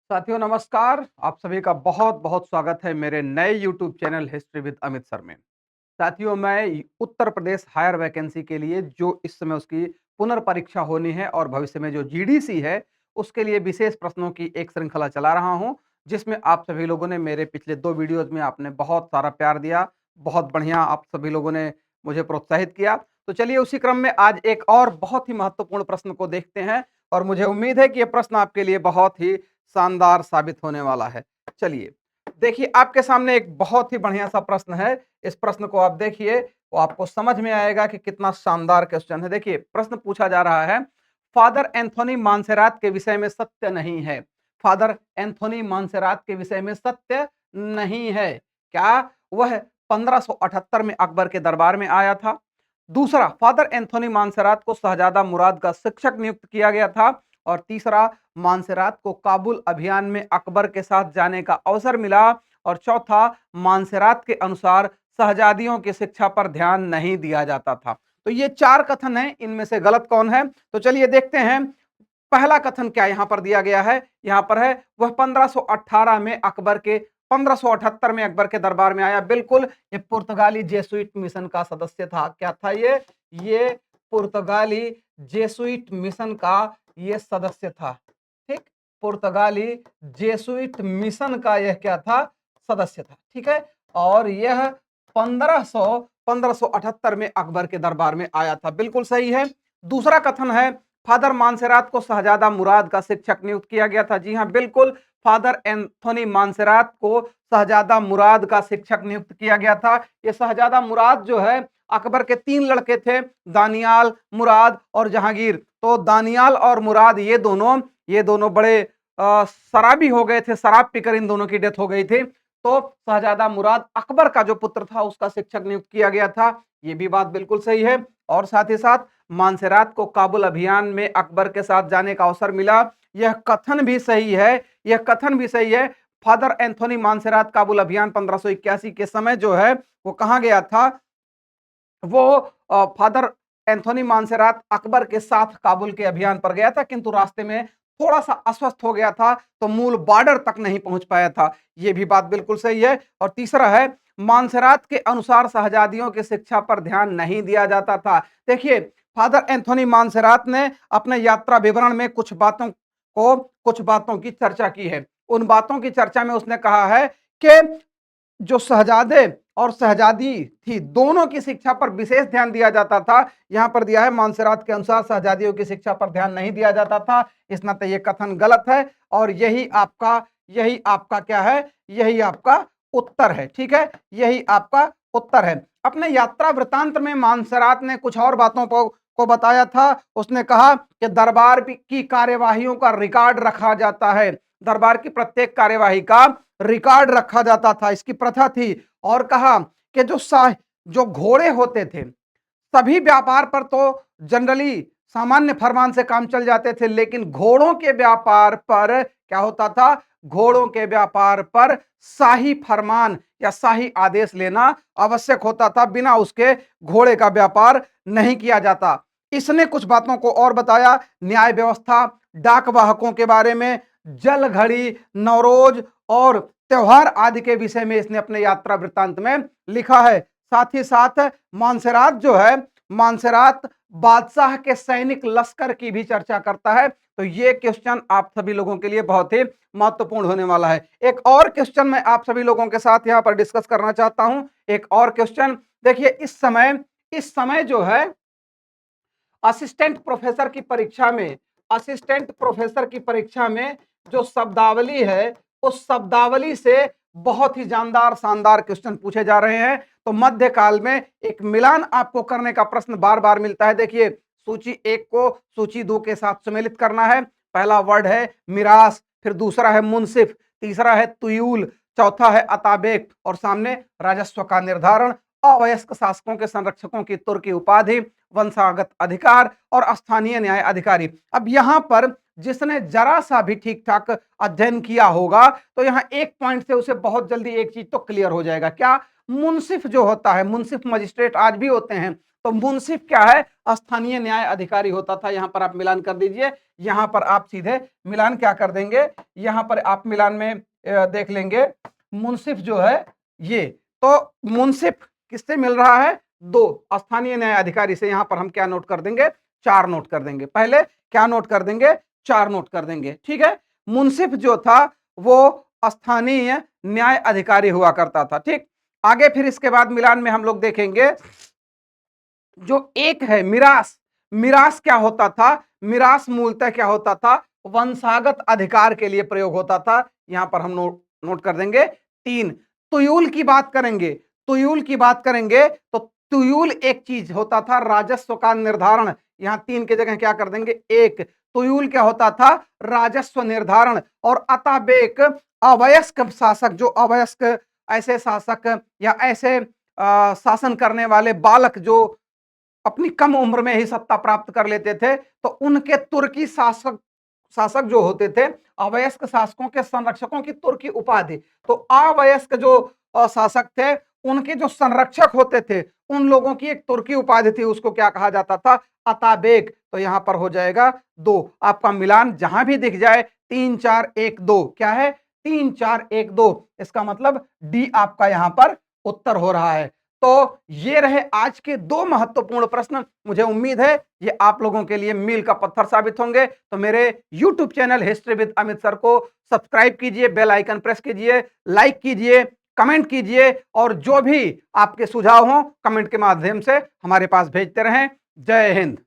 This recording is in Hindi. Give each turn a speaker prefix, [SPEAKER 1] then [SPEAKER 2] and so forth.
[SPEAKER 1] साथियों नमस्कार। आप सभी का बहुत बहुत स्वागत है मेरे नए YouTube channel history with Amit sir में। साथियों मैं उत्तर प्रदेश हायर वैकेंसी के लिए जो इस समय उसकी पुनर्परीक्षा होनी है और भविष्य में जो जीडीसी है उसके लिए विशेष प्रश्नों की एक श्रृंखला चला रहा हूं, जिसमें आप सभी लोगों ने मेरे पिछले 2 वीडियोज में आपने बहुत सारा प्यार दिया। बहुत बढ़िया आप सभी लोगों ने मुझे प्रोत्साहित किया। तो चलिए उसी क्रम में आज एक और बहुत ही महत्वपूर्ण प्रश्न को देखते हैं और मुझे उम्मीद है कि यह प्रश्न आपके लिए बहुत ही शानदार साबित होने वाला है। चलिए देखिए, आपके सामने एक बहुत ही बढ़िया सा प्रश्न है। इस प्रश्न को आप देखिए तो आपको समझ में आएगा कि कितना शानदार क्वेश्चन है। देखिए प्रश्न पूछा जा रहा है, फादर एंथोनी मांसेरात के विषय में सत्य नहीं है। फादर एंथोनी मांसेरात के विषय में सत्य नहीं है। क्या वह 1578 में अकबर के दरबार में आया था? दूसरा, फादर एंथोनी मांसेरात को शहजादा मुराद का शिक्षक नियुक्त किया गया था। और तीसरा, मांसेरात को काबुल अभियान में अकबर के साथ जाने का अवसर मिला। और चौथा, मांसेरात के अनुसार शहजादियों की शिक्षा पर ध्यान नहीं दिया जाता था। तो ये 4 कथन हैं, इनमें से गलत कौन है? तो चलिए देखते हैं। पहला कथन क्या यहां पर दिया गया है? यहां पर है वह 1518 में अकबर के 1578 में अकबर के दरबार में आया। बिल्कुल, ये पुर्तगाली जेसुइट मिशन का सदस्य था। क्या था ये पुर्तगाली जेसुइट मिशन का ये सदस्य था। ठीक, पुर्तगाली जेसुइट मिशन का यह क्या था? सदस्य था। ठीक है, और यह 1578 में अकबर के दरबार में आया था। बिल्कुल सही है। दूसरा कथन है, फादर मांसेरात को शहजादा मुराद का शिक्षक नियुक्त किया गया था। जी हां, बिल्कुल, फादर एंथोनी मांसेरात को शहजादा मुराद का शिक्षक नियुक्त किया गया था। ये शहजादा मुराद जो है, अकबर के 3 लड़के थे, दानियाल, मुराद और जहांगीर। तो दानियाल और मुराद ये दोनों बड़े शराबी हो गए थे। शराब पीकर इन दोनों की डेथ हो गई थी। तो शहजादा मुराद अकबर का जो पुत्र था उसका शिक्षक नियुक्त किया गया था। ये भी बात बिल्कुल सही है। और साथ ही साथ मांसेरात को काबुल अभियान में अकबर के साथ जाने का अवसर मिला। यह कथन भी सही है। यह कथन भी सही है। फादर एंथोनी मांसेरात काबुल अभियान 1581 के समय जो है वो कहां गया था? वो फादर एंथोनी मांसेरात अकबर के साथ काबुल के अभियान पर गया था, किंतु रास्ते में थोड़ा सा अस्वस्थ हो गया था, तो मूल बॉर्डर तक नहीं पहुंच पाया था। यह भी बात बिल्कुल सही है। और तीसरा है, मांसेरात के अनुसार शहजादियों की शिक्षा पर ध्यान नहीं दिया जाता था। देखिए, फादर एंथोनी मांसेरात ने अपने यात्रा विवरण में कुछ बातों की चर्चा की है। उन बातों की चर्चा में उसने कहा है कि जो शहजादे और शहजादी थी, दोनों की शिक्षा पर विशेष ध्यान दिया जाता था। यहां पर दिया है, मांसेरात के अनुसार शहजादियों की शिक्षा पर ध्यान नहीं दिया जाता था। इस नाते यह कथन गलत है और यही आपका क्या है? यही आपका उत्तर है। ठीक है, यही आपका उत्तर है। अपने यात्रा वृतांत में मांसेरात ने कुछ और बातों को बताया था। उसने कहा कि दरबार की कार्यवाहियों का रिकॉर्ड रखा जाता है। दरबार की प्रत्येक कार्यवाही का रिकॉर्ड रखा जाता था, इसकी प्रथा थी। और कहा कि जो घोड़े होते थे, सभी व्यापार पर तो जनरली सामान्य फरमान से काम चल जाते थे, लेकिन घोड़ों के व्यापार पर क्या होता था? घोड़ों के व्यापार पर शाही फरमान या शाही आदेश लेना आवश्यक होता था। बिना उसके घोड़े का व्यापार नहीं किया जाता। इसने कुछ बातों को और बताया, न्याय व्यवस्था, डाक वाहकों के बारे में, जल घड़ी, नवरोज और त्योहार आदि के विषय में इसने अपने यात्रा वृत्तांत में लिखा है। साथ ही साथ मांसेरात बादशाह के सैनिक लश्कर की भी चर्चा करता है। तो ये क्वेश्चन आप सभी लोगों के लिए बहुत ही महत्वपूर्ण होने वाला है। एक और क्वेश्चन मैं आप सभी लोगों के साथ यहां पर डिस्कस करना चाहता हूं। एक और क्वेश्चन देखिए, इस समय जो है असिस्टेंट प्रोफेसर की परीक्षा में जो शब्दावली है, उस शब्दावली से बहुत ही जानदार शानदार क्वेश्चन पूछे जा रहे हैं। तो मध्यकाल में एक मिलान आपको करने का प्रश्न बार बार मिलता है। देखिए, सूची 1 को सूची 2 के साथ सम्मिलित करना है। पहला वर्ड है मिरास, फिर दूसरा है मुंसिफ, तीसरा है तुयूल, चौथा है अताबेक और सामने राजस्व का निर्धारण, अवयस्क शासकों के संरक्षकों की तुर्की उपाधि, वंशागत अधिकार और स्थानीय न्याय अधिकारी। अब यहां पर जिसने जरा सा भी ठीक ठाक अध्ययन किया होगा तो यहां एक पॉइंट से उसे बहुत जल्दी एक चीज तो क्लियर हो जाएगा। क्या? मुंसिफ जो होता है, मुंसिफ मजिस्ट्रेट आज भी होते हैं, तो मुंसिफ क्या है? स्थानीय न्याय अधिकारी होता था। यहां पर आप मिलान कर दीजिए, यहां पर आप सीधे मिलान क्या कर देंगे, यहां पर आप मिलान में देख लेंगे मुंसिफ जो है ये, तो मुंसिफ किससे मिल रहा है? दो स्थानीय न्याय अधिकारी से। यहां पर हम क्या नोट कर देंगे? 4 नोट कर देंगे। पहले क्या नोट कर देंगे? 4 नोट कर देंगे। ठीक है, मुंसिफ जो था वो स्थानीय न्याय अधिकारी हुआ करता था। ठीक, आगे फिर इसके बाद मिलान में हम लोग देखेंगे जो एक है मिरास। मिरास क्या होता था? मिरास मूलतः क्या होता था? वंशागत अधिकार के लिए प्रयोग होता था। यहां पर हम नोट कर देंगे 3। तुयूल की बात करेंगे, तुयूल की बात करेंगे तो तुयूल एक चीज होता था राजस्व का निर्धारण। यहां 3 की जगह क्या कर देंगे? 1। तुयूल क्या होता था? राजस्व निर्धारण। और अताबेक अवयस्क शासक, जो अवयस्क ऐसे शासक या ऐसे शासन करने वाले बालक जो अपनी कम उम्र में ही सत्ता प्राप्त कर लेते थे, तो उनके तुर्की शासक शासक जो होते थे, अवयस्क शासकों के संरक्षकों की तुर्की उपाधि। तो अवयस्क जो शासक थे, उनके जो संरक्षक होते थे, उन लोगों की एक तुर्की उपाधि थी, उसको क्या कहा जाता था? अताबेक। तो यहां पर हो जाएगा 2। आपका मिलान जहां भी दिख जाए 3 4 1 2, क्या है? 3 4 1 2। इसका मतलब डी आपका यहां पर उत्तर हो रहा है। तो ये रहे आज के 2 महत्वपूर्ण प्रश्न। मुझे उम्मीद है ये आप लोगों के लिए मील का पत्थर साबित होंगे। तो मेरे YouTube channel history with Amit sir को सब्सक्राइब कीजिए, बेल आइकन प्रेस कीजिए, लाइक कीजिए, कमेंट कीजिए और जो भी आपके सुझाव हो कमेंट के माध्यम से हमारे पास भेजते रहें। जय हिंद।